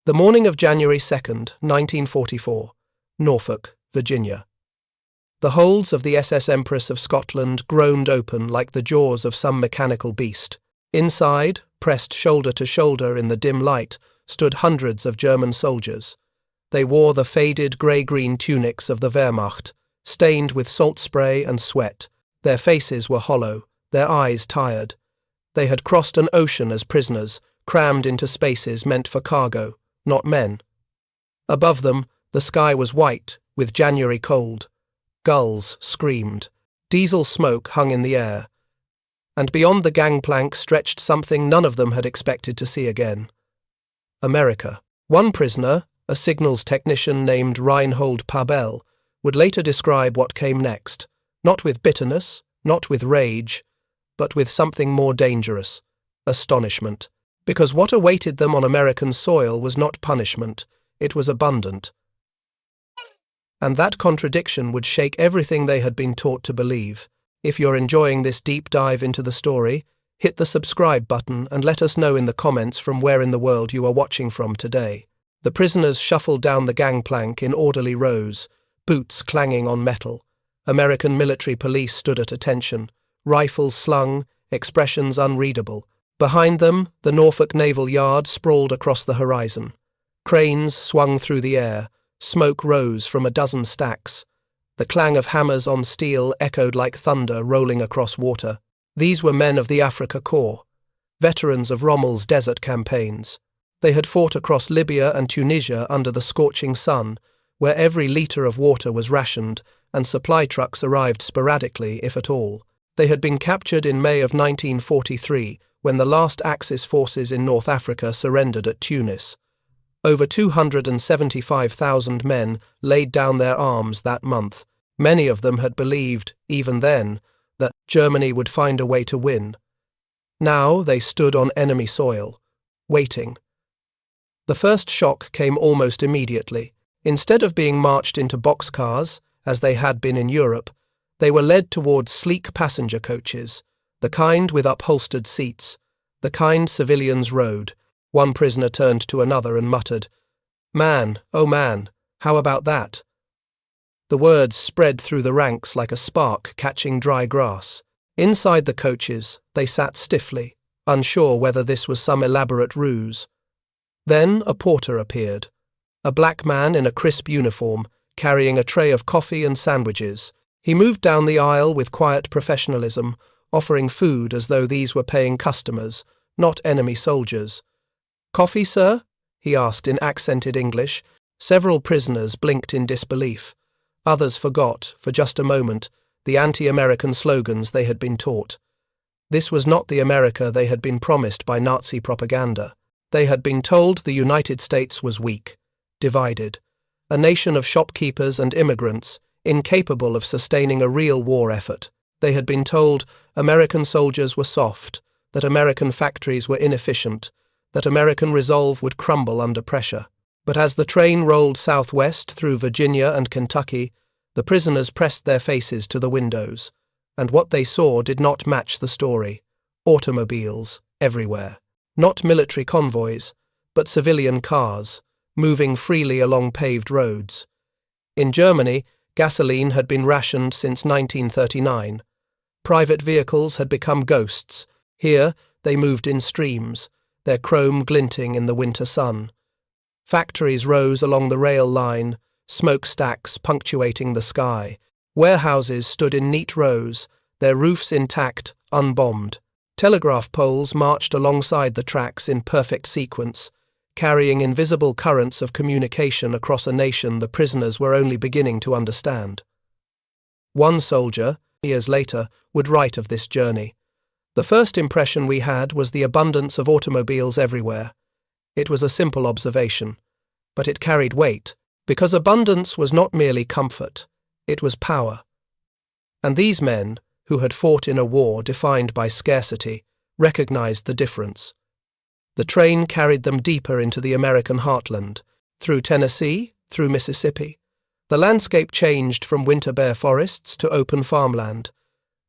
The morning of January 2nd, 1944, Norfolk, Virginia. The holds of the SS Empress of Scotland groaned open like the jaws of some mechanical beast. Inside, pressed shoulder to shoulder in the dim light, stood hundreds of German soldiers. They wore the faded grey-green tunics of the Wehrmacht, stained with salt spray and sweat. Their faces were hollow, their eyes tired. They had crossed an ocean as prisoners, crammed into spaces meant for cargo, not men. Above them, the sky was white, with January cold. Gulls screamed. Diesel smoke hung in the air. And beyond the gangplank stretched something none of them had expected to see again. America. One prisoner, a signals technician named Reinhold Pabel, would later describe what came next, not with bitterness, not with rage, but with something more dangerous, astonishment. Because what awaited them on American soil was not punishment, it was abundant. And that contradiction would shake everything they had been taught to believe. If you're enjoying this deep dive into the story, hit the subscribe button and let us know in the comments from where in the world you are watching from today. The prisoners shuffled down the gangplank in orderly rows, boots clanging on metal. American military police stood at attention, rifles slung, expressions unreadable. Behind them, the Norfolk Naval Yard sprawled across the horizon. Cranes swung through the air, smoke rose from a dozen stacks. The clang of hammers on steel echoed like thunder rolling across water. These were men of the Afrika Korps, veterans of Rommel's desert campaigns. They had fought across Libya and Tunisia under the scorching sun, where every litre of water was rationed and supply trucks arrived sporadically, if at all. They had been captured in May of 1943, when the last Axis forces in North Africa surrendered at Tunis. Over 275,000 men laid down their arms that month. Many of them had believed, even then, that Germany would find a way to win. Now they stood on enemy soil, waiting. The first shock came almost immediately. Instead of being marched into boxcars, as they had been in Europe, they were led towards sleek passenger coaches, the kind with upholstered seats, the kind civilians rode. One prisoner turned to another and muttered, "Man, oh man, how about that?" The words spread through the ranks like a spark catching dry grass. Inside the coaches, they sat stiffly, unsure whether this was some elaborate ruse. Then a porter appeared, a black man in a crisp uniform, carrying a tray of coffee and sandwiches. He moved down the aisle with quiet professionalism, offering food as though these were paying customers, not enemy soldiers. "Coffee, sir?" he asked in accented English. Several prisoners blinked in disbelief. Others forgot, for just a moment, the anti-American slogans they had been taught. This was not the America they had been promised by Nazi propaganda. They had been told the United States was weak, divided, a nation of shopkeepers and immigrants, incapable of sustaining a real war effort. They had been told American soldiers were soft, that American factories were inefficient, that American resolve would crumble under pressure. But as the train rolled southwest through Virginia and Kentucky, the prisoners pressed their faces to the windows, and what they saw did not match the story. Automobiles, everywhere. Not military convoys, but civilian cars, moving freely along paved roads. In Germany, gasoline had been rationed since 1939. Private vehicles had become ghosts. Here, they moved in streams, their chrome glinting in the winter sun. Factories rose along the rail line, smokestacks punctuating the sky. Warehouses stood in neat rows, their roofs intact, unbombed. Telegraph poles marched alongside the tracks in perfect sequence, carrying invisible currents of communication across a nation the prisoners were only beginning to understand. One soldier, years later, would write of this journey. "The first impression we had was the abundance of automobiles everywhere. It was a simple observation, but it carried weight, because abundance was not merely comfort, it was power. And these men, who had fought in a war defined by scarcity, recognized the difference. The train carried them deeper into the American heartland, through Tennessee, through Mississippi. The landscape changed from winter bare forests to open farmland.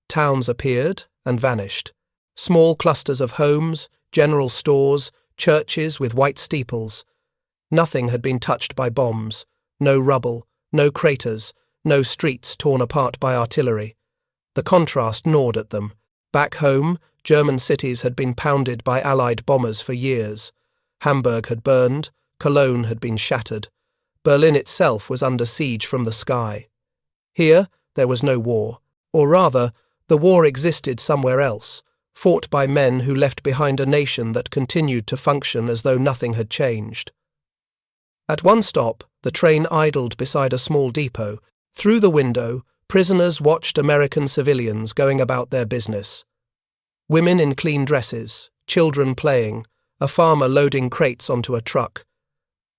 Towns appeared and vanished. Small clusters of homes, general stores, churches with white steeples. Nothing had been touched by bombs, no rubble, no craters, no streets torn apart by artillery. The contrast gnawed at them. Back home, German cities had been pounded by Allied bombers for years. Hamburg had burned, Cologne had been shattered. Berlin itself was under siege from the sky. Here, there was no war, or rather, the war existed somewhere else, fought by men who left behind a nation that continued to function as though nothing had changed. At one stop, the train idled beside a small depot. Through the window, prisoners watched American civilians going about their business. Women in clean dresses, children playing, a farmer loading crates onto a truck.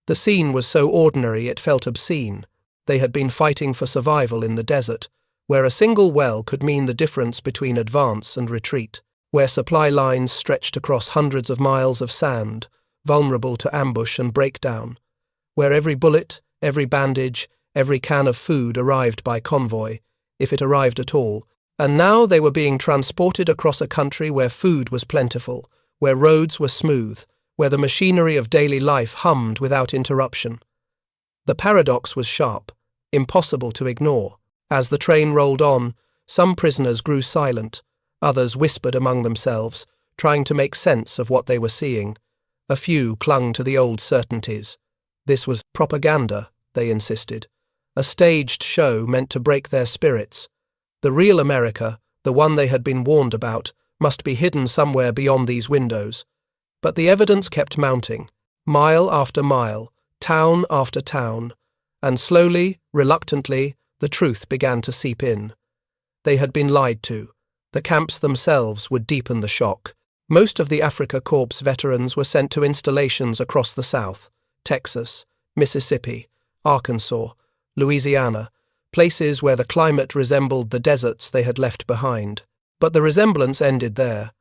The scene was so ordinary it felt obscene. They had been fighting for survival in the desert, where a single well could mean the difference between advance and retreat, where supply lines stretched across hundreds of miles of sand, vulnerable to ambush and breakdown, where every bullet, every bandage, every can of food arrived by convoy, if it arrived at all, and now they were being transported across a country where food was plentiful, where roads were smooth, where the machinery of daily life hummed without interruption. The paradox was sharp, impossible to ignore. As the train rolled on, some prisoners grew silent, others whispered among themselves, trying to make sense of what they were seeing. A few clung to the old certainties. This was propaganda, they insisted, a staged show meant to break their spirits. The real America, the one they had been warned about, must be hidden somewhere beyond these windows. But the evidence kept mounting, mile after mile, town after town, and slowly, reluctantly, the truth began to seep in. They had been lied to. The camps themselves would deepen the shock. Most of the Africa Corps veterans were sent to installations across the South, Texas, Mississippi, Arkansas, Louisiana, places where the climate resembled the deserts they had left behind. But the resemblance ended there.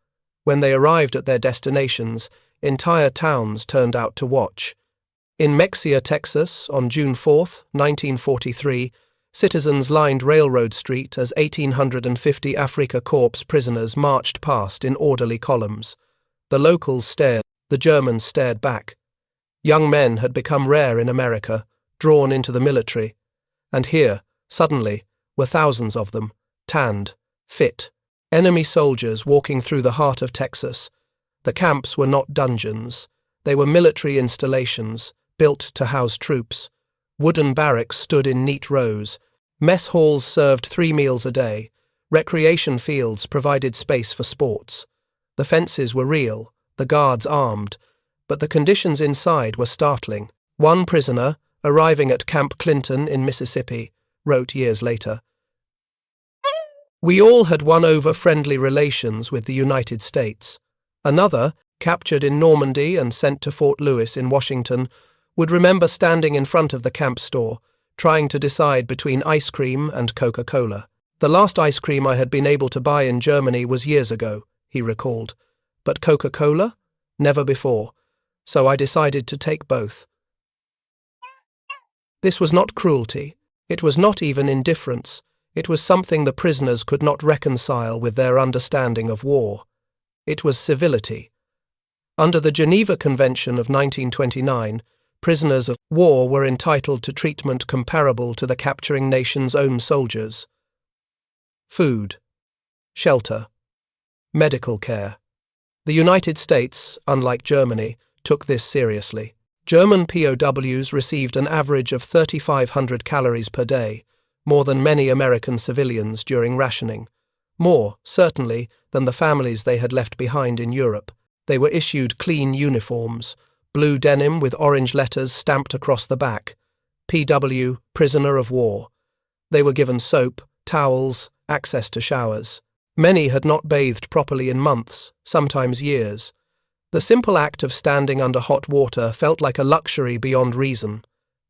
When they arrived at their destinations, entire towns turned out to watch. In Mexia, Texas, on June 4, 1943, citizens lined Railroad Street as 1,850 Afrika Korps prisoners marched past in orderly columns. The locals stared, the Germans stared back. Young men had become rare in America, drawn into the military. And here, suddenly, were thousands of them, tanned, fit, enemy soldiers walking through the heart of Texas. The camps were not dungeons. They were military installations, built to house troops. Wooden barracks stood in neat rows. Mess halls served 3 meals a day. Recreation fields provided space for sports. The fences were real, the guards armed, but the conditions inside were startling. One prisoner, arriving at Camp Clinton in Mississippi, wrote years later, "We all had won over friendly relations with the United States. Another, captured in Normandy and sent to Fort Lewis in Washington, would remember standing in front of the camp store, trying to decide between ice cream and Coca-Cola. The last ice cream I had been able to buy in Germany was years ago," he recalled. "But Coca-Cola? Never before. So I decided to take both." This was not cruelty. It was not even indifference. It was something the prisoners could not reconcile with their understanding of war. It was civility. Under the Geneva Convention of 1929, prisoners of war were entitled to treatment comparable to the capturing nation's own soldiers. Food, shelter, medical care. The United States, unlike Germany, took this seriously. German POWs received an average of 3,500 calories per day, more than many American civilians during rationing. More, certainly, than the families they had left behind in Europe. They were issued clean uniforms, blue denim with orange letters stamped across the back. PW, prisoner of war. They were given soap, towels, access to showers. Many had not bathed properly in months, sometimes years. The simple act of standing under hot water felt like a luxury beyond reason.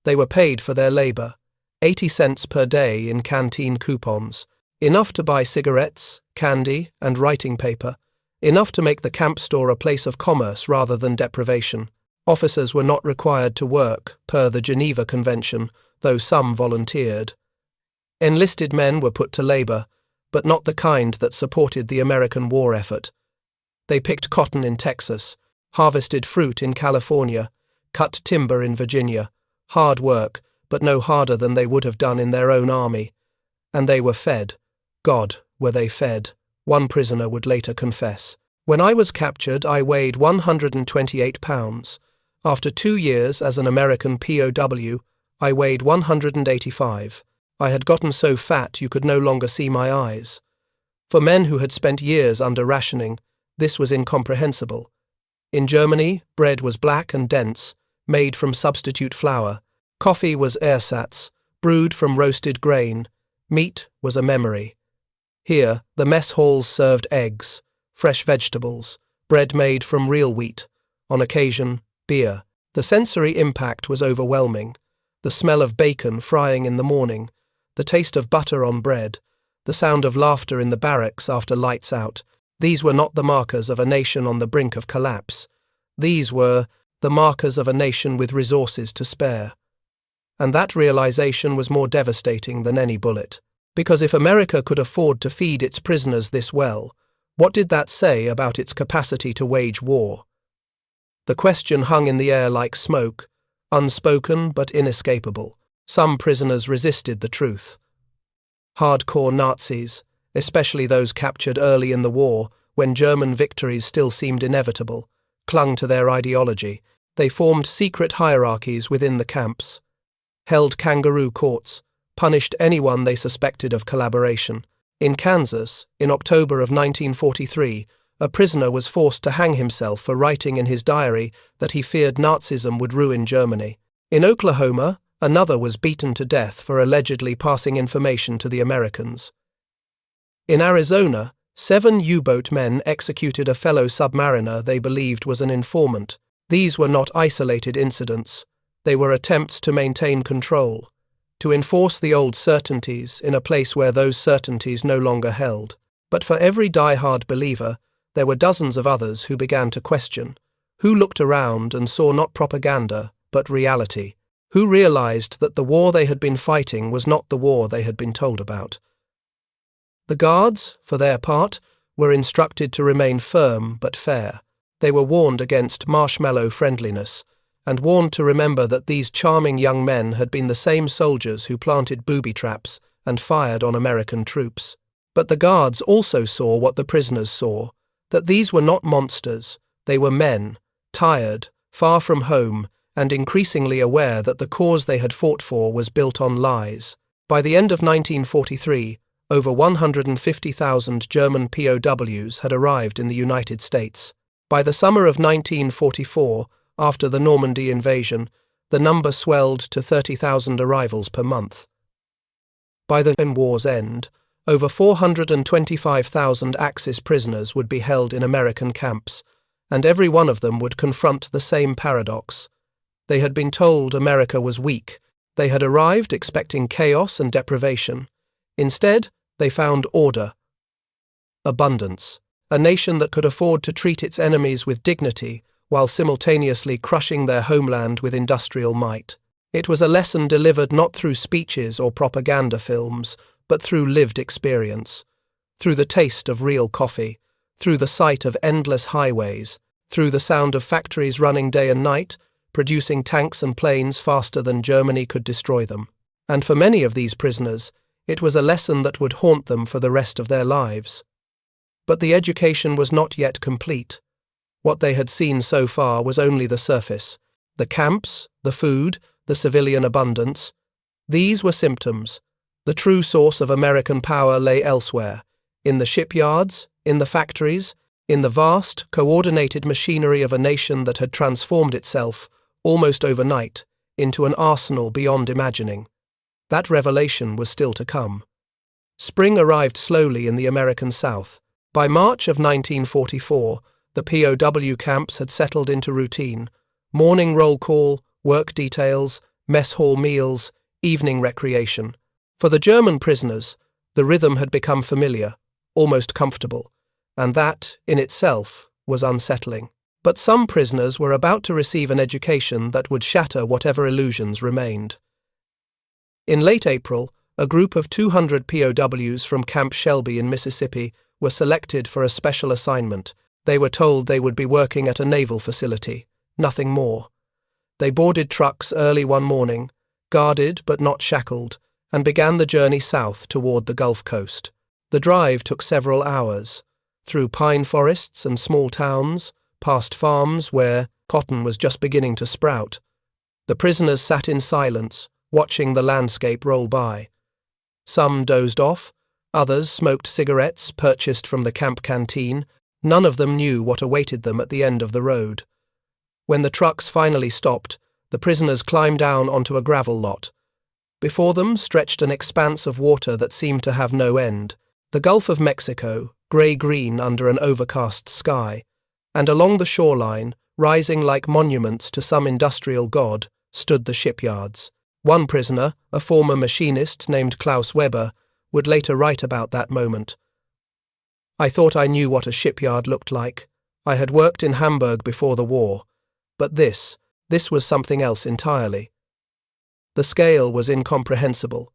They were paid for their labor, 80 cents per day in canteen coupons, enough to buy cigarettes, candy, and writing paper, enough to make the camp store a place of commerce rather than deprivation. Officers were not required to work, per the Geneva Convention, though some volunteered. Enlisted men were put to labor, but not the kind that supported the American war effort. They picked cotton in Texas, harvested fruit in California, cut timber in Virginia. Hard work, but no harder than they would have done in their own army. And they were fed. God, were they fed, one prisoner would later confess. When I was captured, I weighed 128 pounds. After 2 years as an American POW, I weighed 185. I had gotten so fat you could no longer see my eyes. For men who had spent years under rationing, this was incomprehensible. In Germany, bread was black and dense, made from substitute flour. Coffee was ersatz, brewed from roasted grain. Meat was a memory. Here, the mess halls served eggs, fresh vegetables, bread made from real wheat, on occasion, beer. The sensory impact was overwhelming. The smell of bacon frying in the morning, the taste of butter on bread, the sound of laughter in the barracks after lights out. These were not the markers of a nation on the brink of collapse. These were the markers of a nation with resources to spare. And that realization was more devastating than any bullet. Because if America could afford to feed its prisoners this well, what did that say about its capacity to wage war? The question hung in the air like smoke, unspoken but inescapable. Some prisoners resisted the truth. Hardcore Nazis, especially those captured early in the war, when German victories still seemed inevitable, clung to their ideology. They formed secret hierarchies within the camps, held kangaroo courts, punished anyone they suspected of collaboration. In Kansas, in October of 1943, a prisoner was forced to hang himself for writing in his diary that he feared Nazism would ruin Germany. In Oklahoma, another was beaten to death for allegedly passing information to the Americans. In Arizona, 7 U-boat men executed a fellow submariner they believed was an informant. These were not isolated incidents. They were attempts to maintain control, to enforce the old certainties in a place where those certainties no longer held. But for every die-hard believer, there were dozens of others who began to question, who looked around and saw not propaganda, but reality, who realized that the war they had been fighting was not the war they had been told about. The guards, for their part, were instructed to remain firm but fair. They were warned against marshmallow friendliness, and warned to remember that these charming young men had been the same soldiers who planted booby traps and fired on American troops. But the guards also saw what the prisoners saw, that these were not monsters, they were men, tired, far from home, and increasingly aware that the cause they had fought for was built on lies. By the end of 1943, over 150,000 German POWs had arrived in the United States. By the summer of 1944, after the Normandy invasion, the number swelled to 30,000 arrivals per month. By the war's end, over 425,000 Axis prisoners would be held in American camps, and every one of them would confront the same paradox. They had been told America was weak. They had arrived expecting chaos and deprivation. Instead, they found order, abundance, a nation that could afford to treat its enemies with dignity while simultaneously crushing their homeland with industrial might. It was a lesson delivered not through speeches or propaganda films, but through lived experience, through the taste of real coffee, through the sight of endless highways, through the sound of factories running day and night, producing tanks and planes faster than Germany could destroy them. And for many of these prisoners, it was a lesson that would haunt them for the rest of their lives. But the education was not yet complete. What they had seen so far was only the surface. The camps, the food, the civilian abundance. These were symptoms. The true source of American power lay elsewhere, in the shipyards, in the factories, in the vast, coordinated machinery of a nation that had transformed itself, almost overnight, into an arsenal beyond imagining. That revelation was still to come. Spring arrived slowly in the American South. By March of 1944, the POW camps had settled into routine. Morning roll call, work details, mess hall meals, evening recreation. For the German prisoners, the rhythm had become familiar, almost comfortable, and that, in itself, was unsettling. But some prisoners were about to receive an education that would shatter whatever illusions remained. In late April, a group of 200 POWs from Camp Shelby in Mississippi were selected for a special assignment. They were told they would be working at a naval facility, nothing more. They boarded trucks early one morning, guarded but not shackled, and began the journey south toward the Gulf Coast. The drive took several hours, through pine forests and small towns, past farms where cotton was just beginning to sprout. The prisoners sat in silence, watching the landscape roll by. Some dozed off, others smoked cigarettes purchased from the camp canteen. None of them knew what awaited them at the end of the road. When the trucks finally stopped, the prisoners climbed down onto a gravel lot. Before them stretched an expanse of water that seemed to have no end, the Gulf of Mexico, grey-green under an overcast sky, and along the shoreline, rising like monuments to some industrial god, stood the shipyards. One prisoner, a former machinist named Klaus Weber, would later write about that moment. "I thought I knew what a shipyard looked like. I had worked in Hamburg before the war. But this was something else entirely. The scale was incomprehensible.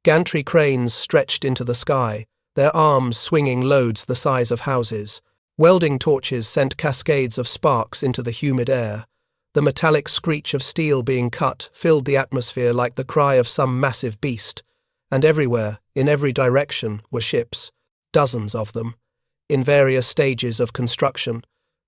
Gantry cranes stretched into the sky, their arms swinging loads the size of houses. Welding torches sent cascades of sparks into the humid air. The metallic screech of steel being cut filled the atmosphere like the cry of some massive beast. And everywhere, in every direction, were ships, dozens of them, in various stages of construction.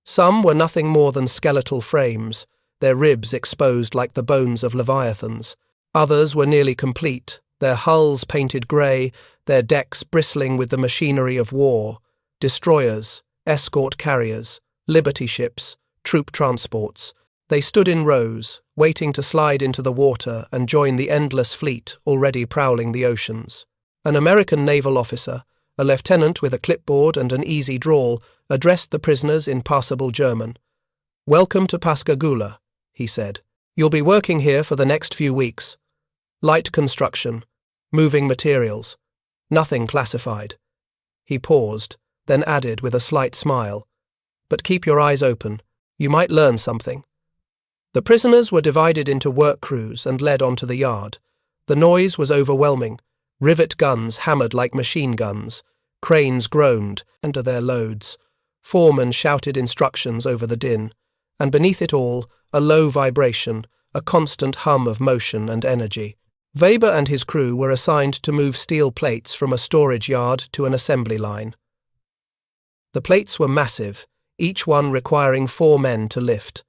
Some were nothing more than skeletal frames, their ribs exposed like the bones of leviathans. Others were nearly complete, their hulls painted grey, their decks bristling with the machinery of war. Destroyers, escort carriers, liberty ships, troop transports. They stood in rows, waiting to slide into the water and join the endless fleet already prowling the oceans. An American naval officer, a lieutenant with a clipboard and an easy drawl, addressed the prisoners in passable German. "Welcome to Pascagoula," he said. "You'll be working here for the next few weeks. Light construction, moving materials, nothing classified." He paused, then added with a slight smile, "But keep your eyes open. You might learn something." The prisoners were divided into work crews and led onto the yard. The noise was overwhelming. Rivet guns hammered like machine guns. Cranes groaned under their loads. Foremen shouted instructions over the din. And beneath it all, a low vibration, a constant hum of motion and energy. Weber and his crew were assigned to move steel plates from a storage yard to an assembly line. The plates were massive, each one requiring 4 men to lift.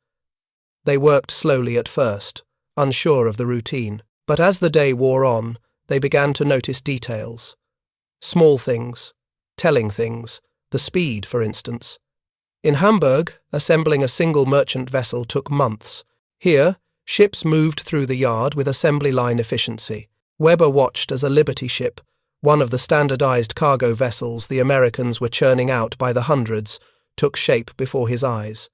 They worked slowly at first, unsure of the routine, but as the day wore on, they began to notice details. Small things, telling things, the speed, for instance. In Hamburg, assembling a single merchant vessel took months. Here, ships moved through the yard with assembly line efficiency. Weber watched as a Liberty ship, one of the standardized cargo vessels the Americans were churning out by the hundreds, took shape before his eyes.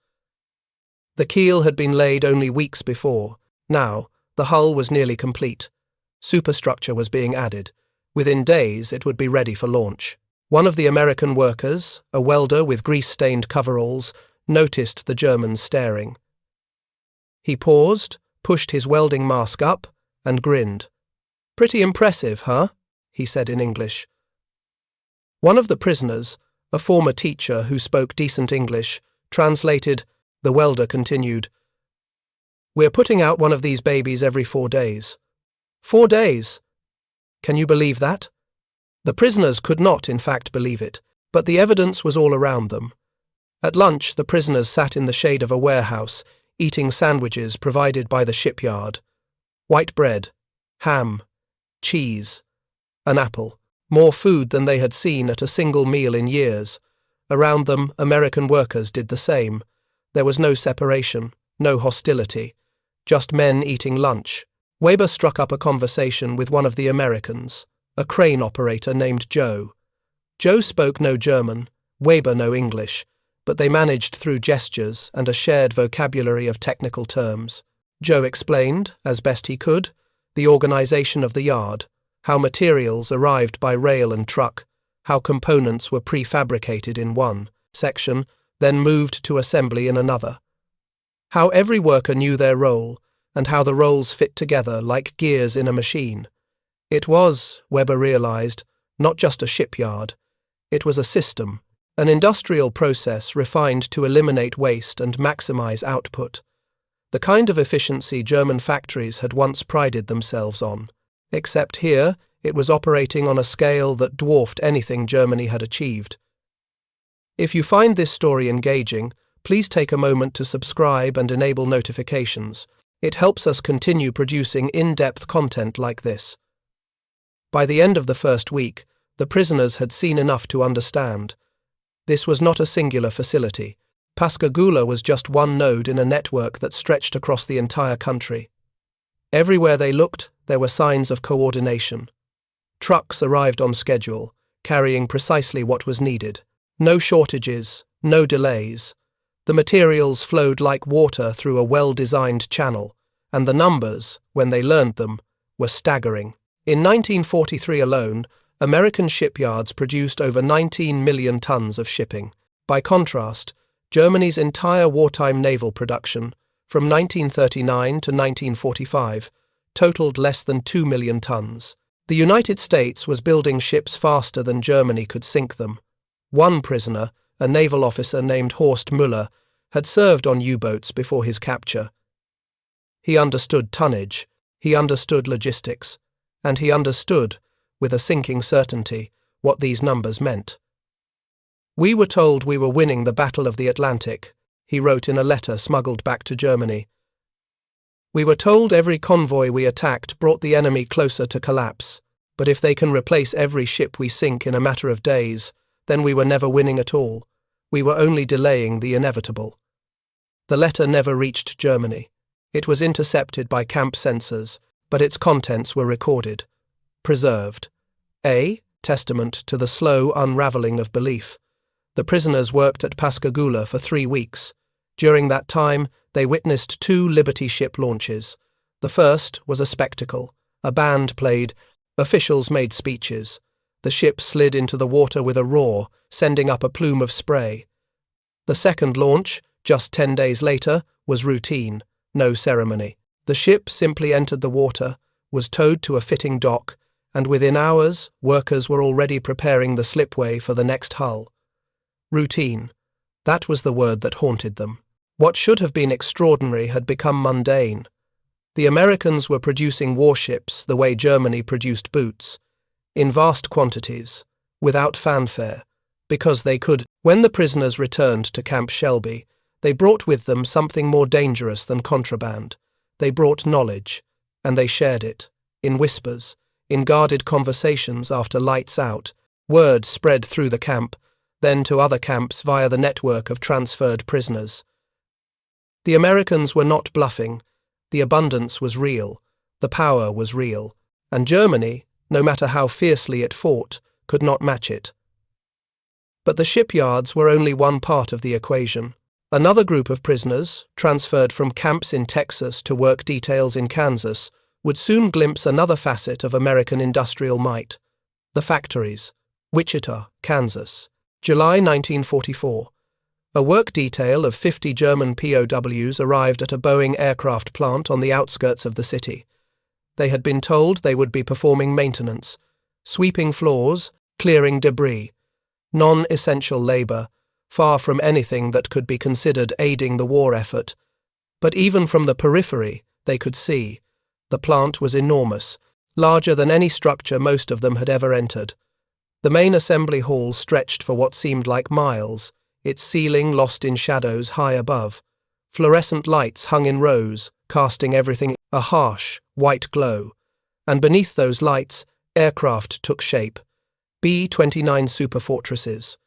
The keel had been laid only weeks before. Now, the hull was nearly complete. Superstructure was being added. Within days, it would be ready for launch. One of the American workers, a welder with grease-stained coveralls, noticed the Germans staring. He paused, pushed his welding mask up, and grinned. "Pretty impressive, huh?" he said in English. One of the prisoners, a former teacher who spoke decent English, translated. The welder continued, "We're putting out one of these babies every 4 days. 4 days! Can you believe that?" The prisoners could not, in fact, believe it, but the evidence was all around them. At lunch, the prisoners sat in the shade of a warehouse, eating sandwiches provided by the shipyard. White bread, ham, cheese, an apple, more food than they had seen at a single meal in years. Around them, American workers did the same. There was no separation, no hostility, just men eating lunch. Weber struck up a conversation with one of the Americans, a crane operator named Joe. Joe spoke no German, Weber no English, but they managed through gestures and a shared vocabulary of technical terms. Joe explained, as best he could, the organization of the yard, how materials arrived by rail and truck, how components were prefabricated in one section, then moved to assembly in another. How every worker knew their role, and how the roles fit together like gears in a machine. It was, Weber realized, not just a shipyard. It was a system, an industrial process refined to eliminate waste and maximize output. The kind of efficiency German factories had once prided themselves on. Except here, it was operating on a scale that dwarfed anything Germany had achieved. If you find this story engaging, please take a moment to subscribe and enable notifications. It helps us continue producing in-depth content like this. By the end of the first week, the prisoners had seen enough to understand. This was not a singular facility. Pascagoula was just one node in a network that stretched across the entire country. Everywhere they looked, there were signs of coordination. Trucks arrived on schedule, carrying precisely what was needed. No shortages, no delays. The materials flowed like water through a well-designed channel, and the numbers, when they learned them, were staggering. In 1943 alone, American shipyards produced over 19 million tons of shipping. By contrast, Germany's entire wartime naval production, from 1939 to 1945, totaled less than 2 million tons. The United States was building ships faster than Germany could sink them. One prisoner, a naval officer named Horst Müller, had served on U-boats before his capture. He understood tonnage, he understood logistics, and he understood, with a sinking certainty, what these numbers meant. "We were told we were winning the Battle of the Atlantic," he wrote in a letter smuggled back to Germany. "We were told every convoy we attacked brought the enemy closer to collapse, but if they can replace every ship we sink in a matter of days, then we were never winning at all. We were only delaying the inevitable." The letter never reached Germany. It was intercepted by camp censors, but its contents were recorded, preserved. A testament to the slow unravelling of belief. The prisoners worked at Pascagoula for 3 weeks. During that time, they witnessed 2 Liberty ship launches. The first was a spectacle. A band played, officials made speeches. The ship slid into the water with a roar, sending up a plume of spray. The second launch, just 10 days later, was routine, no ceremony. The ship simply entered the water, was towed to a fitting dock, and within hours, workers were already preparing the slipway for the next hull. Routine. That was the word that haunted them. What should have been extraordinary had become mundane. The Americans were producing warships the way Germany produced boots, in vast quantities, without fanfare, because they could. When the prisoners returned to Camp Shelby, they brought with them something more dangerous than contraband. They brought knowledge, and they shared it, in whispers, in guarded conversations after lights out. Word spread through the camp, then to other camps via the network of transferred prisoners. The Americans were not bluffing. The abundance was real, the power was real, and Germany, no matter how fiercely it fought, could not match it. But the shipyards were only one part of the equation. Another group of prisoners, transferred from camps in Texas to work details in Kansas, would soon glimpse another facet of American industrial might: the factories. Wichita, Kansas, July 1944. A work detail of 50 German POWs arrived at a Boeing aircraft plant on the outskirts of the city. They had been told they would be performing maintenance, sweeping floors, clearing debris, non-essential labor, far from anything that could be considered aiding the war effort. But even from the periphery, they could see. The plant was enormous, larger than any structure most of them had ever entered. The main assembly hall stretched for what seemed like miles, its ceiling lost in shadows high above. Fluorescent lights hung in rows, casting everything a harsh, white glow. And beneath those lights, aircraft took shape. B-29 superfortresses,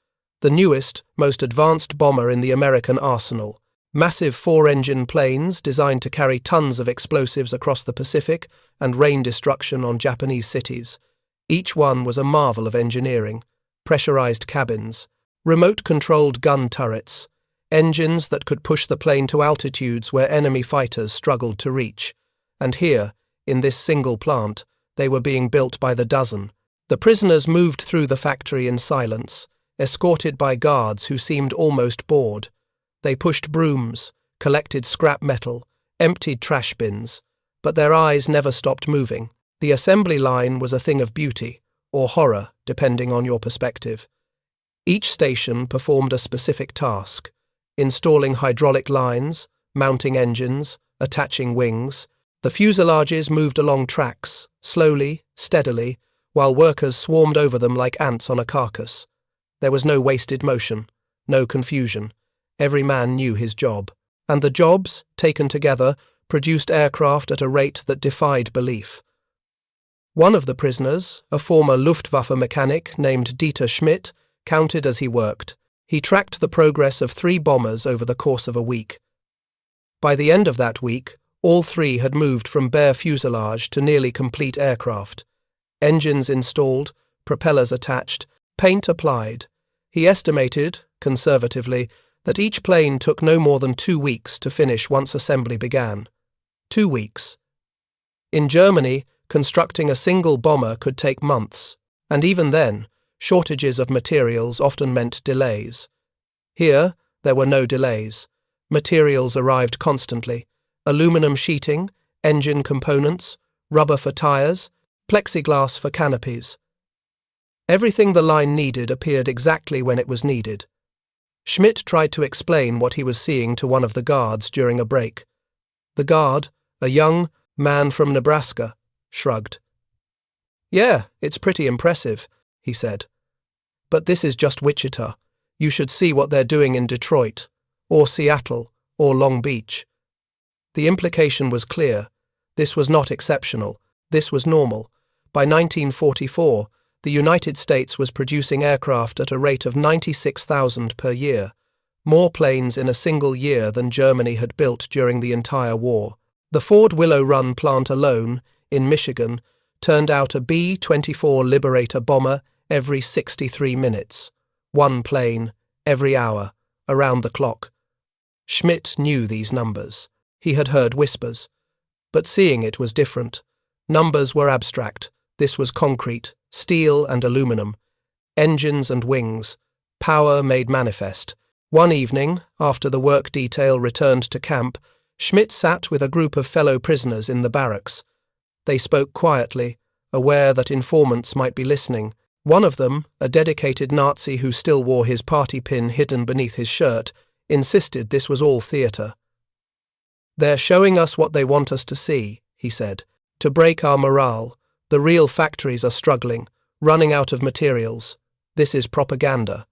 the newest, most advanced bomber in the American arsenal. Massive 4-engine planes designed to carry tons of explosives across the Pacific and rain destruction on Japanese cities. Each one was a marvel of engineering. Pressurized cabins, remote-controlled gun turrets, engines that could push the plane to altitudes where enemy fighters struggled to reach. And here, in this single plant, they were being built by the dozen. The prisoners moved through the factory in silence, escorted by guards who seemed almost bored. They pushed brooms, collected scrap metal, emptied trash bins, but their eyes never stopped moving. The assembly line was a thing of beauty, or horror, depending on your perspective. Each station performed a specific task: installing hydraulic lines, mounting engines, attaching wings. The fuselages moved along tracks, slowly, steadily, while workers swarmed over them like ants on a carcass. There was no wasted motion, no confusion. Every man knew his job. And the jobs, taken together, produced aircraft at a rate that defied belief. One of the prisoners, a former Luftwaffe mechanic named Dieter Schmidt, counted as he worked. He tracked the progress of 3 bombers over the course of a week. By the end of that week, all 3 had moved from bare fuselage to nearly complete aircraft. Engines installed, propellers attached, paint applied. He estimated, conservatively, that each plane took no more than 2 weeks to finish once assembly began. 2 weeks. In Germany, constructing a single bomber could take months, and even then, shortages of materials often meant delays. Here, there were no delays. Materials arrived constantly: aluminum sheeting, engine components, rubber for tires, plexiglass for canopies. Everything the line needed appeared exactly when it was needed. Schmidt tried to explain what he was seeing to one of the guards during a break. The guard, a young man from Nebraska, shrugged. "Yeah, it's pretty impressive," he said. "But this is just Wichita. You should see what they're doing in Detroit, or Seattle, or Long Beach." The implication was clear. This was not exceptional. This was normal. By 1944, the United States was producing aircraft at a rate of 96,000 per year, more planes in a single year than Germany had built during the entire war. The Ford Willow Run plant alone, in Michigan, turned out a B-24 Liberator bomber every 63 minutes. 1 plane, every hour, around the clock. Schmidt knew these numbers. He had heard whispers. But seeing it was different. Numbers were abstract. This was concrete, steel and aluminum, engines and wings, power made manifest. One evening, after the work detail returned to camp, Schmidt sat with a group of fellow prisoners in the barracks. They spoke quietly, aware that informants might be listening. One of them, a dedicated Nazi who still wore his party pin hidden beneath his shirt, insisted this was all theatre. "They're showing us what they want us to see," he said, "to break our morale. The real factories are struggling, running out of materials. This is propaganda."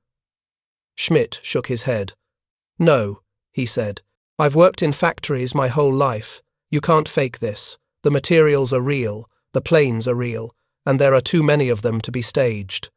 Schmidt shook his head. "No," he said. "I've worked in factories my whole life. You can't fake this. The materials are real, the planes are real, and there are too many of them to be staged."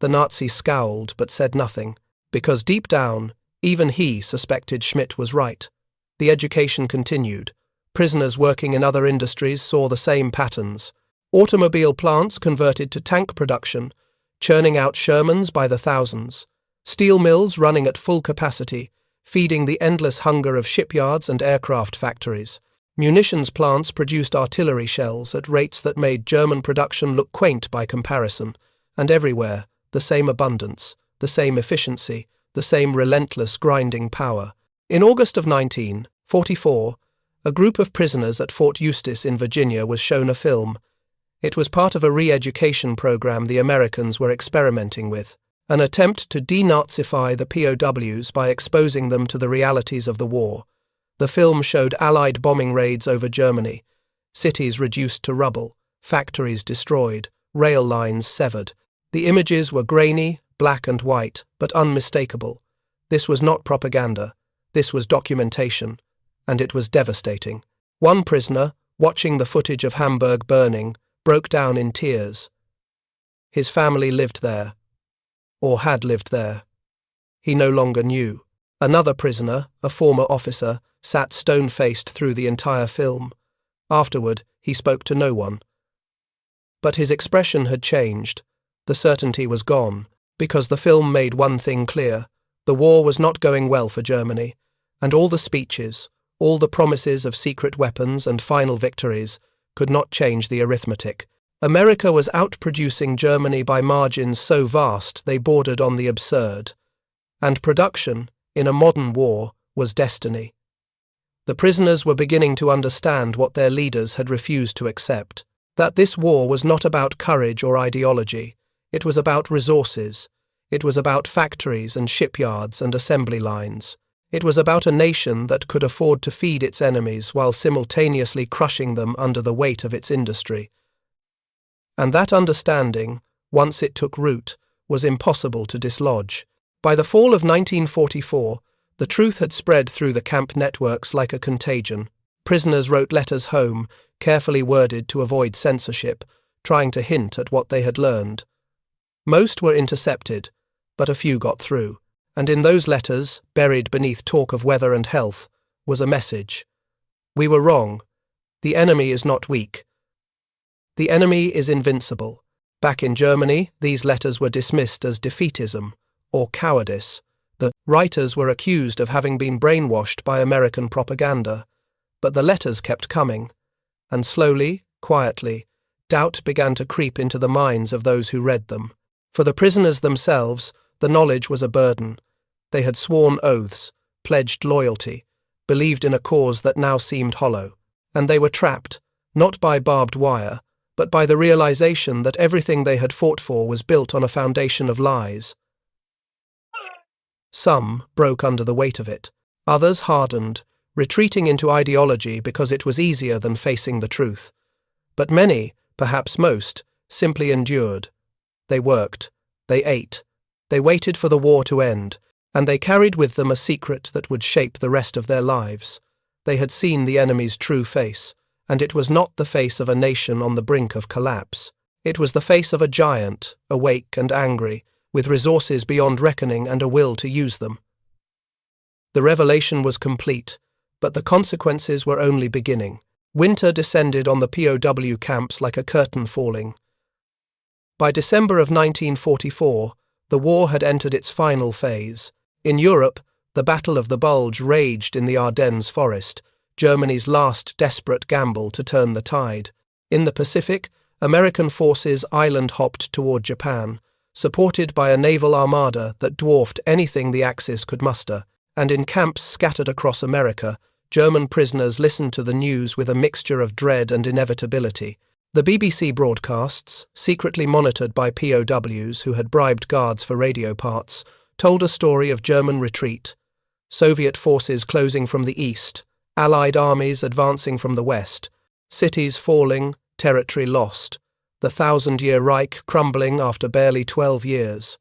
The Nazi scowled but said nothing, because deep down, even he suspected Schmidt was right. The education continued. Prisoners working in other industries saw the same patterns. Automobile plants converted to tank production, churning out Shermans by the thousands. Steel mills running at full capacity, feeding the endless hunger of shipyards and aircraft factories. Munitions plants produced artillery shells at rates that made German production look quaint by comparison, and everywhere, the same abundance, the same efficiency, the same relentless grinding power. In August of 1944, a group of prisoners at Fort Eustis in Virginia was shown a film. It was part of a re-education program the Americans were experimenting with, an attempt to denazify the POWs by exposing them to the realities of the war. The film showed Allied bombing raids over Germany, cities reduced to rubble, factories destroyed, rail lines severed. The images were grainy, black and white, but unmistakable. This was not propaganda. This was documentation, and it was devastating. One prisoner, watching the footage of Hamburg burning, broke down in tears. His family lived there, or had lived there. He no longer knew. Another prisoner, a former officer, sat stone-faced through the entire film. Afterward, he spoke to no one. But his expression had changed. The certainty was gone, because the film made one thing clear. The war was not going well for Germany, and all the speeches, all the promises of secret weapons and final victories, could not change the arithmetic. America was outproducing Germany by margins so vast they bordered on the absurd. And production, in a modern war, was destiny. The prisoners were beginning to understand what their leaders had refused to accept, that this war was not about courage or ideology. It was about resources. It was about factories and shipyards and assembly lines. It was about a nation that could afford to feed its enemies while simultaneously crushing them under the weight of its industry. And that understanding, once it took root, was impossible to dislodge. By the fall of 1944, the truth had spread through the camp networks like a contagion. Prisoners wrote letters home, carefully worded to avoid censorship, trying to hint at what they had learned. Most were intercepted, but a few got through, and in those letters, buried beneath talk of weather and health, was a message. We were wrong. The enemy is not weak. The enemy is invincible. Back in Germany, these letters were dismissed as defeatism or cowardice. The writers were accused of having been brainwashed by American propaganda, but the letters kept coming, and slowly, quietly, doubt began to creep into the minds of those who read them. For the prisoners themselves, the knowledge was a burden. They had sworn oaths, pledged loyalty, believed in a cause that now seemed hollow, and they were trapped, not by barbed wire, but by the realization that everything they had fought for was built on a foundation of lies. Some broke under the weight of it. Others hardened, retreating into ideology because it was easier than facing the truth. But many, perhaps most, simply endured. They worked, they ate, they waited for the war to end, and they carried with them a secret that would shape the rest of their lives. They had seen the enemy's true face, and it was not the face of a nation on the brink of collapse. It was the face of a giant, awake and angry, with resources beyond reckoning and a will to use them. The revelation was complete, but the consequences were only beginning. Winter descended on the POW camps like a curtain falling. By December of 1944, the war had entered its final phase. In Europe, the Battle of the Bulge raged in the Ardennes forest, Germany's last desperate gamble to turn the tide. In the Pacific, American forces island-hopped toward Japan, supported by a naval armada that dwarfed anything the Axis could muster, and in camps scattered across America, German prisoners listened to the news with a mixture of dread and inevitability. The BBC broadcasts, secretly monitored by POWs who had bribed guards for radio parts, told a story of German retreat, Soviet forces closing from the east, Allied armies advancing from the west, cities falling, territory lost, the 1,000-year Reich crumbling after barely 12 years.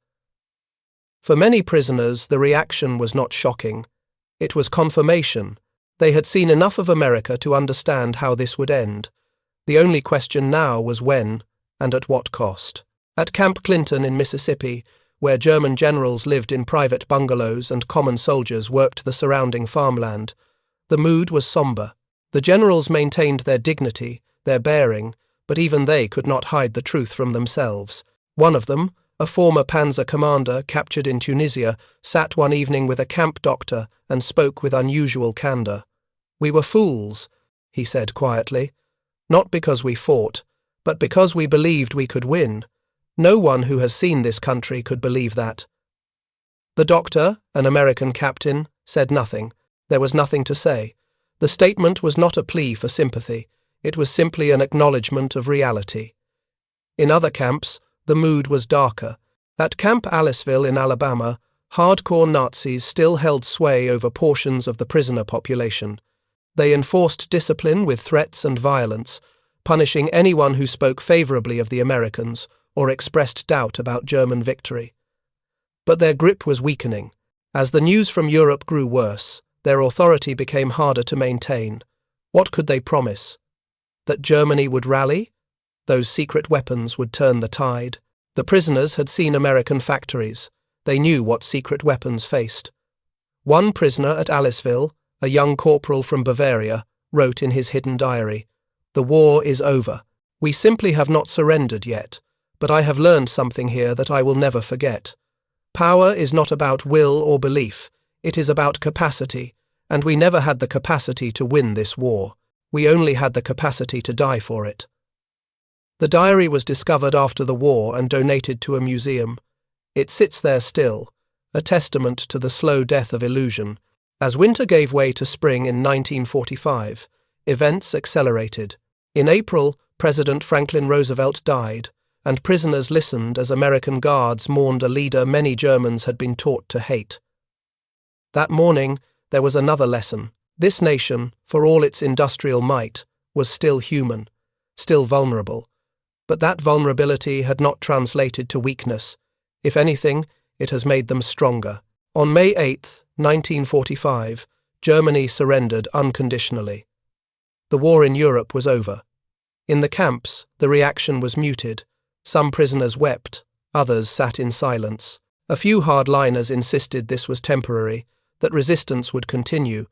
For many prisoners, the reaction was not shocking. It was confirmation. They had seen enough of America to understand how this would end. The only question now was when, and at what cost. At Camp Clinton in Mississippi, where German generals lived in private bungalows and common soldiers worked the surrounding farmland, the mood was somber. The generals maintained their dignity, their bearing, but even they could not hide the truth from themselves. One of them, a former panzer commander captured in Tunisia, sat one evening with a camp doctor and spoke with unusual candor. "We were fools," he said quietly. "Not because we fought, but because we believed we could win. No one who has seen this country could believe that." The doctor, an American captain, said nothing. There was nothing to say. The statement was not a plea for sympathy. It was simply an acknowledgement of reality. In other camps, the mood was darker. At Camp Aliceville in Alabama, hardcore Nazis still held sway over portions of the prisoner population. They enforced discipline with threats and violence, punishing anyone who spoke favorably of the Americans or expressed doubt about German victory. But their grip was weakening. As the news from Europe grew worse, their authority became harder to maintain. What could they promise? That Germany would rally? Those secret weapons would turn the tide. The prisoners had seen American factories. They knew what secret weapons faced. One prisoner at Aliceville, a young corporal from Bavaria, wrote in his hidden diary, "The war is over. We simply have not surrendered yet, but I have learned something here that I will never forget. Power is not about will or belief. It is about capacity, and we never had the capacity to win this war. We only had the capacity to die for it." The diary was discovered after the war and donated to a museum. It sits there still, a testament to the slow death of illusion. As winter gave way to spring in 1945, events accelerated. In April, President Franklin Roosevelt died, and prisoners listened as American guards mourned a leader many Germans had been taught to hate. That morning, there was another lesson. This nation, for all its industrial might, was still human, still vulnerable. But that vulnerability had not translated to weakness. If anything, it has made them stronger. On May 8, 1945, Germany surrendered unconditionally. The war in Europe was over. In the camps, the reaction was muted. Some prisoners wept, others sat in silence. A few hardliners insisted this was temporary, that resistance would continue,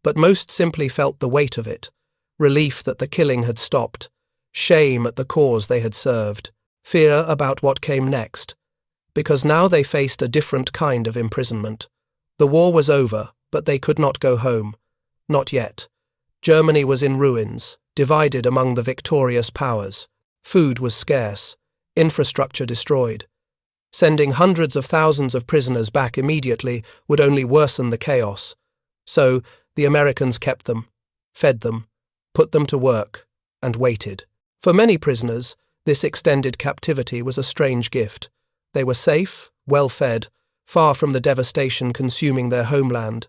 but most simply felt the weight of it, relief that the killing had stopped, shame at the cause they had served, fear about what came next, because now they faced a different kind of imprisonment. The war was over, but they could not go home. Not yet. Germany was in ruins, divided among the victorious powers. Food was scarce, infrastructure destroyed. Sending hundreds of thousands of prisoners back immediately would only worsen the chaos. So, the Americans kept them, fed them, put them to work, and waited. For many prisoners, this extended captivity was a strange gift. They were safe, well-fed, far from the devastation consuming their homeland.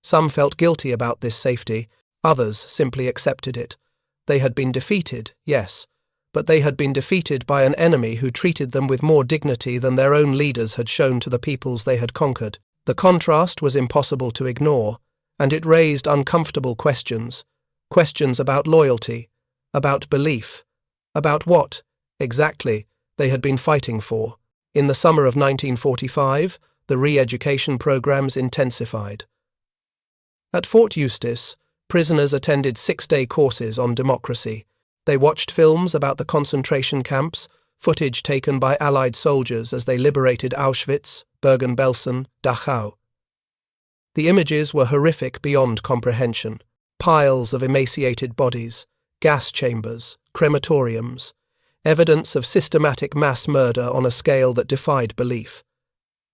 Some felt guilty about this safety, others simply accepted it. They had been defeated, yes, but they had been defeated by an enemy who treated them with more dignity than their own leaders had shown to the peoples they had conquered. The contrast was impossible to ignore, and it raised uncomfortable questions about loyalty, about belief, about what, exactly, they had been fighting for. In the summer of 1945, the re-education programs intensified. At Fort Eustis, prisoners attended 6-day courses on democracy. They watched films about the concentration camps, footage taken by Allied soldiers as they liberated Auschwitz, Bergen-Belsen, Dachau. The images were horrific beyond comprehension. Piles of emaciated bodies, gas chambers, crematoriums, evidence of systematic mass murder on a scale that defied belief.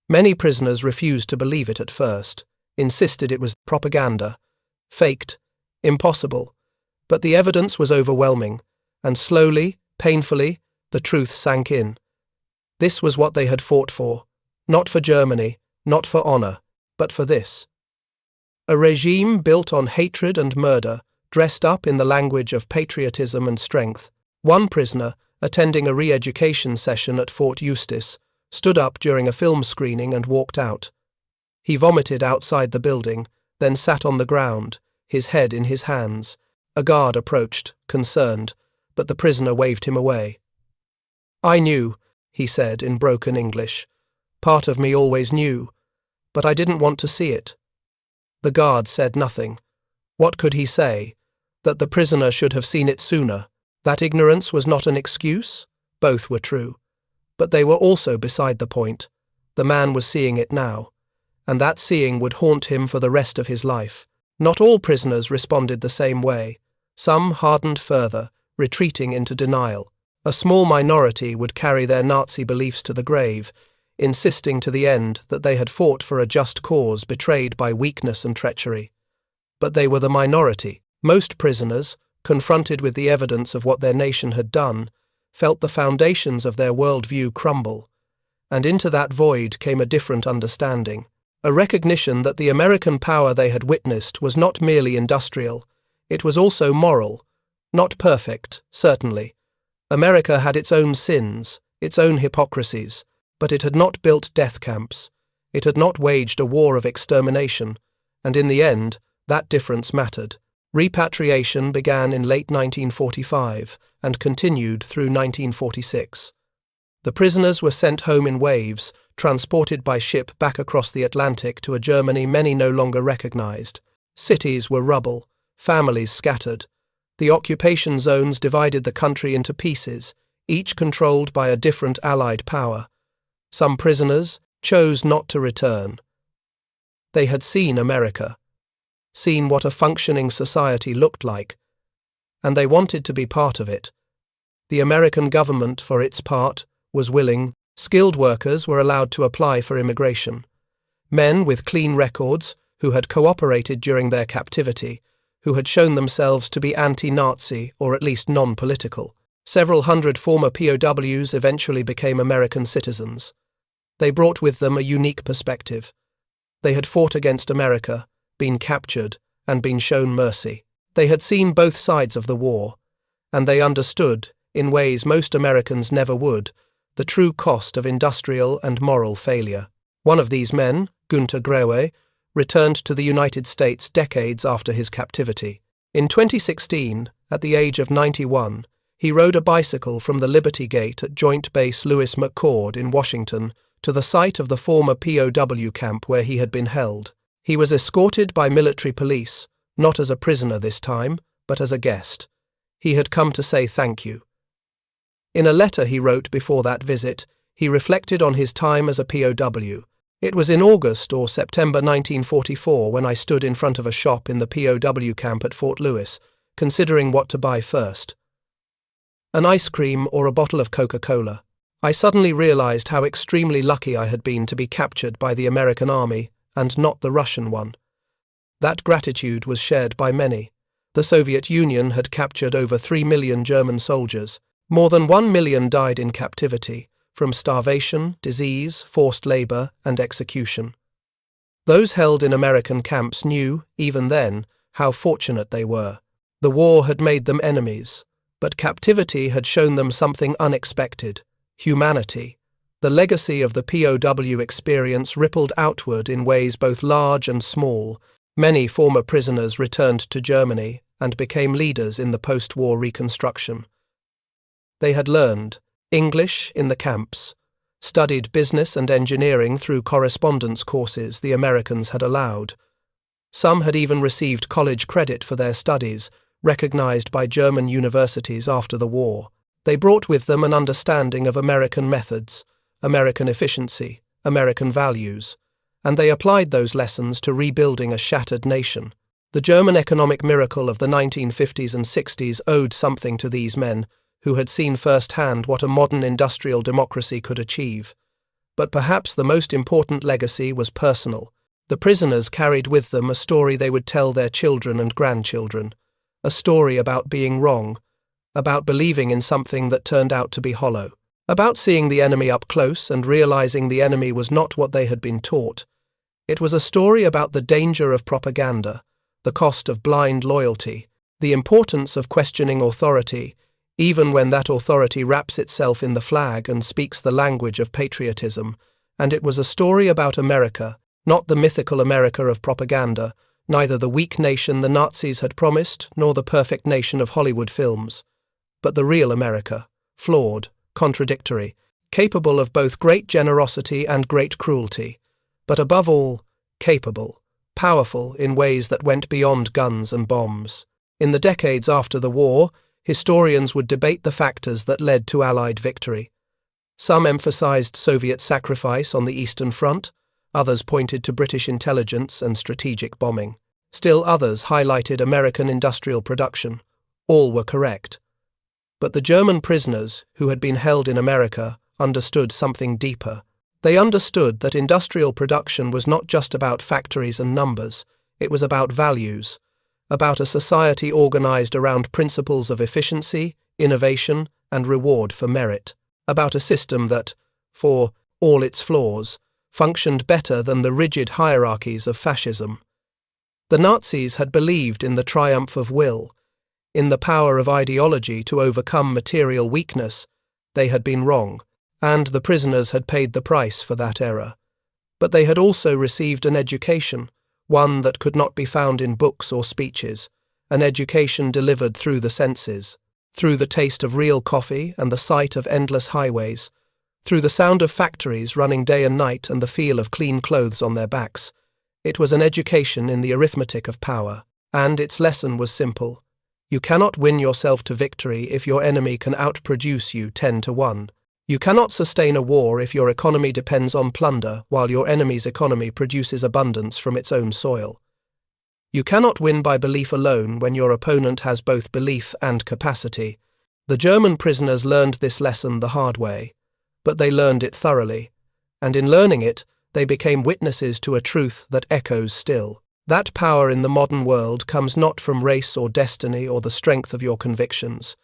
Many prisoners refused to believe it at first, insisted it was propaganda, faked, impossible, but the evidence was overwhelming, and slowly, painfully, the truth sank in. This was what they had fought for, not for Germany, not for honor, but for this. A regime built on hatred and murder, dressed up in the language of patriotism and strength. One prisoner, attending a re-education session at Fort Eustis, stood up during a film screening and walked out. He vomited outside the building, then sat on the ground, his head in his hands. A guard approached, concerned, but the prisoner waved him away. "I knew," he said in broken English. "Part of me always knew, but I didn't want to see it." The guard said nothing. What could he say? That the prisoner should have seen it sooner. That ignorance was not an excuse? Both were true. But they were also beside the point. The man was seeing it now, and that seeing would haunt him for the rest of his life. Not all prisoners responded the same way. Some hardened further, retreating into denial. A small minority would carry their Nazi beliefs to the grave, insisting to the end that they had fought for a just cause betrayed by weakness and treachery. But they were the minority. Most prisoners, confronted with the evidence of what their nation had done, felt the foundations of their worldview crumble, and into that void came a different understanding, a recognition that the American power they had witnessed was not merely industrial, it was also moral, not perfect, certainly. America had its own sins, its own hypocrisies, but it had not built death camps, it had not waged a war of extermination, and in the end, that difference mattered. Repatriation began in late 1945 and continued through 1946. The prisoners were sent home in waves, transported by ship back across the Atlantic to a Germany many no longer recognized. Cities were rubble, families scattered. The occupation zones divided the country into pieces, each controlled by a different Allied power. Some prisoners chose not to return. They had seen America, seen what a functioning society looked like, and they wanted to be part of it. The American government, for its part, was willing. Skilled workers were allowed to apply for immigration. Men with clean records, who had cooperated during their captivity, who had shown themselves to be anti-Nazi or at least non-political. Several hundred former POWs eventually became American citizens. They brought with them a unique perspective. They had fought against America, been captured, and been shown mercy. They had seen both sides of the war, and they understood, in ways most Americans never would, the true cost of industrial and moral failure. One of these men, Günter Graue, returned to the United States decades after his captivity. In 2016, at the age of 91, he rode a bicycle from the Liberty Gate at Joint Base Lewis McChord in Washington to the site of the former POW camp where he had been held. He was escorted by military police, not as a prisoner this time, but as a guest. He had come to say thank you. In a letter he wrote before that visit, he reflected on his time as a POW. It was in August or September 1944 when I stood in front of a shop in the POW camp at Fort Lewis, considering what to buy first. An ice cream or a bottle of Coca-Cola. I suddenly realized how extremely lucky I had been to be captured by the American army and not the Russian one. That gratitude was shared by many. The Soviet Union had captured over 3 million German soldiers. More than 1 million died in captivity, from starvation, disease, forced labor, and execution. Those held in American camps knew, even then, how fortunate they were. The war had made them enemies, but captivity had shown them something unexpected: humanity. The legacy of the POW experience rippled outward in ways both large and small. Many former prisoners returned to Germany and became leaders in the post-war reconstruction. They had learned English in the camps, studied business and engineering through correspondence courses the Americans had allowed. Some had even received college credit for their studies, recognized by German universities after the war. They brought with them an understanding of American methods, American efficiency, American values, and they applied those lessons to rebuilding a shattered nation. The German economic miracle of the 1950s and 60s owed something to these men, who had seen firsthand what a modern industrial democracy could achieve. But perhaps the most important legacy was personal. The prisoners carried with them a story they would tell their children and grandchildren, a story about being wrong, about believing in something that turned out to be hollow, about seeing the enemy up close and realizing the enemy was not what they had been taught. It was a story about the danger of propaganda, the cost of blind loyalty, the importance of questioning authority, even when that authority wraps itself in the flag and speaks the language of patriotism. And it was a story about America, not the mythical America of propaganda, neither the weak nation the Nazis had promised nor the perfect nation of Hollywood films, but the real America, flawed, contradictory, capable of both great generosity and great cruelty, but above all, capable, powerful in ways that went beyond guns and bombs. In the decades after the war, historians would debate the factors that led to Allied victory. Some emphasized Soviet sacrifice on the Eastern Front, others pointed to British intelligence and strategic bombing. Still others highlighted American industrial production. All were correct. But the German prisoners, who had been held in America, understood something deeper. They understood that industrial production was not just about factories and numbers, it was about values, about a society organized around principles of efficiency, innovation, and reward for merit, about a system that, for all its flaws, functioned better than the rigid hierarchies of fascism. The Nazis had believed in the triumph of will, in the power of ideology to overcome material weakness. They had been wrong, and the prisoners had paid the price for that error. But they had also received an education, one that could not be found in books or speeches, an education delivered through the senses, through the taste of real coffee and the sight of endless highways, through the sound of factories running day and night and the feel of clean clothes on their backs. It was an education in the arithmetic of power, and its lesson was simple. You cannot win yourself to victory if your enemy can outproduce you 10-1. You cannot sustain a war if your economy depends on plunder while your enemy's economy produces abundance from its own soil. You cannot win by belief alone when your opponent has both belief and capacity. The German prisoners learned this lesson the hard way, but they learned it thoroughly, and in learning it, they became witnesses to a truth that echoes still. That power in the modern world comes not from race or destiny or the strength of your convictions.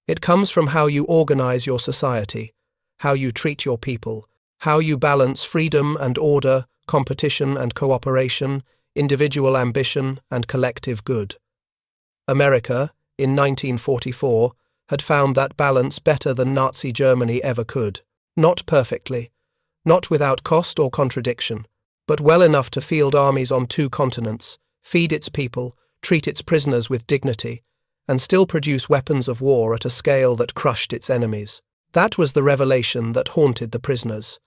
It comes from how you organize your society, how you treat your people, how you balance freedom and order, competition and cooperation, individual ambition, and collective good. America, in 1944, had found that balance better than Nazi Germany ever could. Not perfectly, not without cost or contradiction, but well enough to field armies on 2 continents, feed its people, treat its prisoners with dignity, and still produce weapons of war at a scale that crushed its enemies. That was the revelation that haunted the prisoners.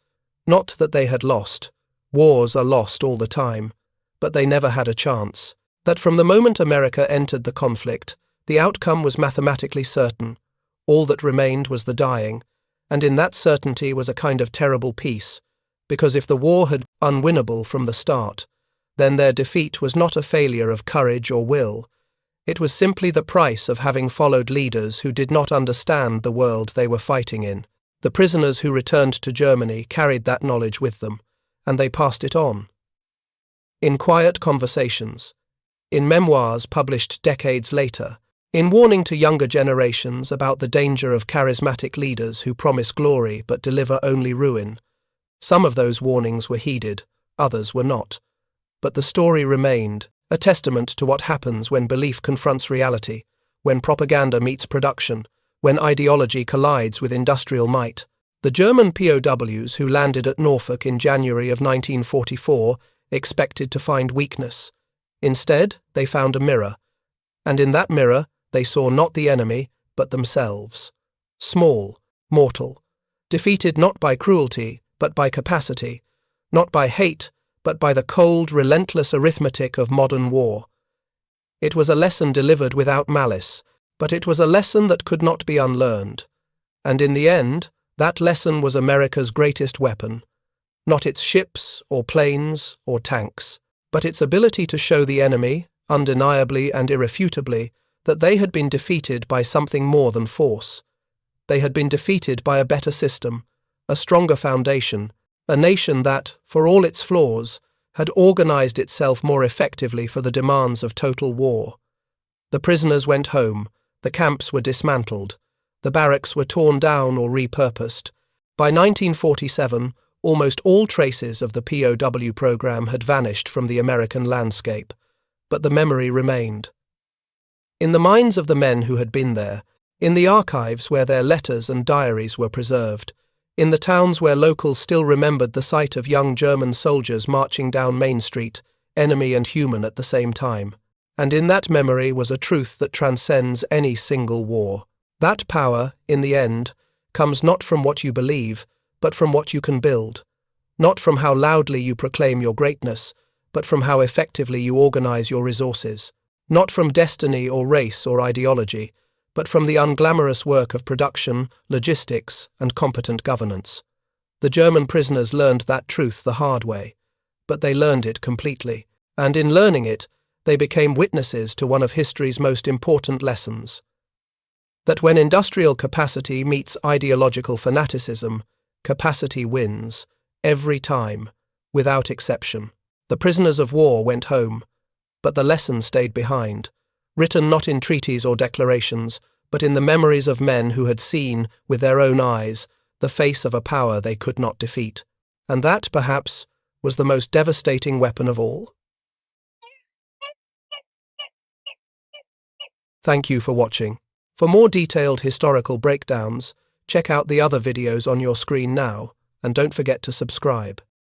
Not that they had lost. Wars are lost all the time, but they never had a chance. That from the moment America entered the conflict, the outcome was mathematically certain. All that remained was the dying, and in that certainty was a kind of terrible peace, because if the war had been unwinnable from the start, then their defeat was not a failure of courage or will. It was simply the price of having followed leaders who did not understand the world they were fighting in. The prisoners who returned to Germany carried that knowledge with them, and they passed it on. In quiet conversations, in memoirs published decades later, in warning to younger generations about the danger of charismatic leaders who promise glory but deliver only ruin. Some of those warnings were heeded, others were not. But the story remained, a testament to what happens when belief confronts reality, when propaganda meets production, when ideology collides with industrial might. The German POWs who landed at Norfolk in January of 1944 expected to find weakness. Instead, they found a mirror, and in that mirror, they saw not the enemy, but themselves. Small, mortal, defeated not by cruelty, but by capacity, not by hate, but by the cold, relentless arithmetic of modern war. It was a lesson delivered without malice, but it was a lesson that could not be unlearned. And in the end, that lesson was America's greatest weapon, not its ships or planes or tanks, but its ability to show the enemy, undeniably and irrefutably, that they had been defeated by something more than force. They had been defeated by a better system, a stronger foundation, a nation that, for all its flaws, had organized itself more effectively for the demands of total war. The prisoners went home, the camps were dismantled, the barracks were torn down or repurposed. By 1947, almost all traces of the POW program had vanished from the American landscape, but the memory remained. In the minds of the men who had been there, in the archives where their letters and diaries were preserved, in the towns where locals still remembered the sight of young German soldiers marching down Main Street, enemy and human at the same time. And in that memory was a truth that transcends any single war. That power, in the end, comes not from what you believe, but from what you can build. Not from how loudly you proclaim your greatness, but from how effectively you organize your resources. Not from destiny or race or ideology, but from the unglamorous work of production, logistics, and competent governance. The German prisoners learned that truth the hard way, but they learned it completely, and in learning it, they became witnesses to one of history's most important lessons. That when industrial capacity meets ideological fanaticism, capacity wins, every time, without exception. The prisoners of war went home, but the lesson stayed behind, written not in treaties or declarations, but in the memories of men who had seen, with their own eyes, the face of a power they could not defeat. And that, perhaps, was the most devastating weapon of all. Thank you for watching. For more detailed historical breakdowns, check out the other videos on your screen now, and don't forget to subscribe.